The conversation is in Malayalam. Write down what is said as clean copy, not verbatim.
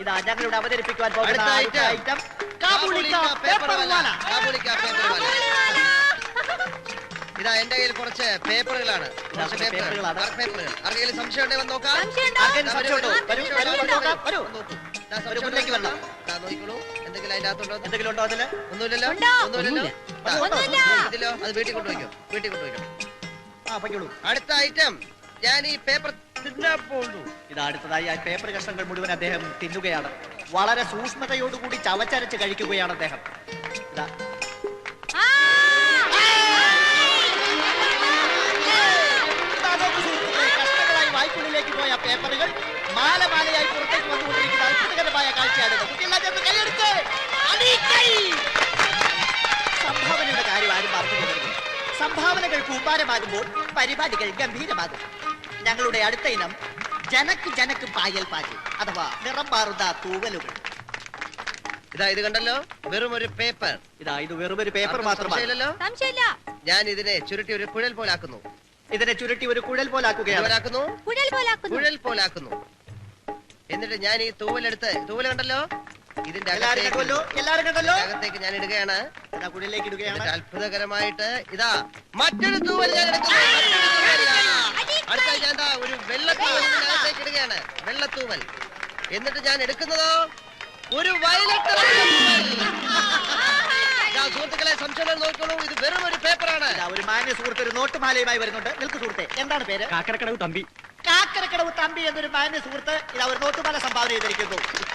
ഇതാ ഞങ്ങളിവിടെ അവതരിപ്പിക്കുവാൻ പോകുന്ന അടുത്ത അടുത്ത item. ഐറ്റം കാബൂളിക്ക പേപ്പർ വാല. ഇതാ എന്റെ കയ്യിൽ കുറച്ച് പേപ്പറുകളാണ്. കുറച്ച് പേപ്പറുകളാണ്. പേപ്പറുകൾ. ആർക്കെങ്കിലും സംശയം ഉണ്ടെങ്കിൽ വന്ന് നോക്കാം. ആർക്കെങ്കിലും സംശയമുണ്ടോ? വരൂ, വരൂ, വരൂ, നോക്കാം. വരൂ. നോക്കൂ. ഒരു മുന്നിലേക്ക് വരണം. നോക്കിക്കോളൂ. എന്തെങ്കിലും അതിന്റെ അകത്തുണ്ടോ? എന്തെങ്കിലും ഉണ്ടോ അതില്? ഒന്നുമില്ലല്ലോ. ഒന്നുമില്ലല്ലോ. ഇതിലോ? അത് വീട്ടിൽ കൊണ്ടുപോയിക്കോ. വീട്ടിൽ കൊണ്ടുപോയിക്കോ. പൊയ്ക്കോളൂ. അടുത്ത ഐറ്റം. ഞാൻ ഈ പേപ്പർ തിന്നാൻ പോകുന്നു. ഇതാ അടുത്തതായി ആ പേപ്പർ കഷ്ണങ്ങൾ മുഴുവൻ അദ്ദേഹം തിന്നുകയാണ്. വളരെ സൂക്ഷ്മതയോടുകൂടി ചവച്ചരച്ച് കഴിക്കുകയാണ് അദ്ദേഹം. ഇതാ കഷ്ണങ്ങളായി വായ്ക്കുള്ളിലേക്ക് പോയ പേപ്പറുകൾ മാലമാലയായി പുറത്തേക്ക് വന്നുകൊണ്ടിരിക്കുന്ന അത്ഭുതകരമായ കാഴ്ചയാണ്. സംഭാവനയുടെ കാര്യം ആരും മറന്നു പോകരുത്. സംഭാവനകൾ കൂമ്പാരമാകുമ്പോൾ പരിപാടികൾ ഗംഭീരമാകും. ഞങ്ങളുടെ അടുത്ത ഇനം ജനക്ക് ജനക്ക് പായൽ പാചി അഥവാ നിറം മാറുന്ന തൂവലുകൾ. ഇതാ ഇത് കണ്ടല്ലോ, വെറും ഒരു പേപ്പർ. ഇതാ ഇത് വെറും ഒരു പേപ്പർ മാത്രമല്ലല്ലോ. ഞാൻ ഇതിനെ ചുരുട്ടി ഒരു കുഴൽ പോലാക്കുന്നു. ഇതിനെ ചുരുട്ടി ഒരു കുഴൽ പോലാക്കുകയാണ്. കുഴൽ പോലാക്കുന്നു. എന്നിട്ട് ഞാൻ ഈ തൂവലെടുത്ത്, തൂവൽ കണ്ടല്ലോ, ഇതിന്റെ എല്ലാരും കണ്ടല്ലോ, അകത്തേക്ക് ഞാൻ ഇടുകയാണ്. കുഴലിലേക്ക് ഇടുകയാണ്. അത്ഭുതകരമായിട്ട് ഇതാ മറ്റൊരു തൂവൽ ഞാൻ എടുക്കുന്നു. അടുത്ത ഞാൻ ഒരു വെള്ളത്തൂവൽ ഇതിനകത്തേക്ക് ഇടുകയാണ്. വെള്ളത്തൂവൽ. എന്നിട്ട് ഞാൻ എടുക്കുന്നതോ ഒരു വയലറ്റ്. സുഹൃത്തുക്കളെ സംശയം നോക്കണു, ഇത് വെറും ഒരു പേപ്പറാണ്. ഒരു മാന്യ സുഹൃത്ത് ഒരു നോട്ടുമാലയുമായി വരുന്നുണ്ട്. നിൽക്കു സുഹൃത്തെ, എന്താണ് പേര്? കാക്കരക്കടവ് തമ്പി. കാക്കരക്കടവ് തമ്പി എന്നൊരു മാന്യ സുഹൃത്ത് ഇതാ ഒരു നോട്ടുമാല സംഭാവന ചെയ്തിരിക്കുന്നു.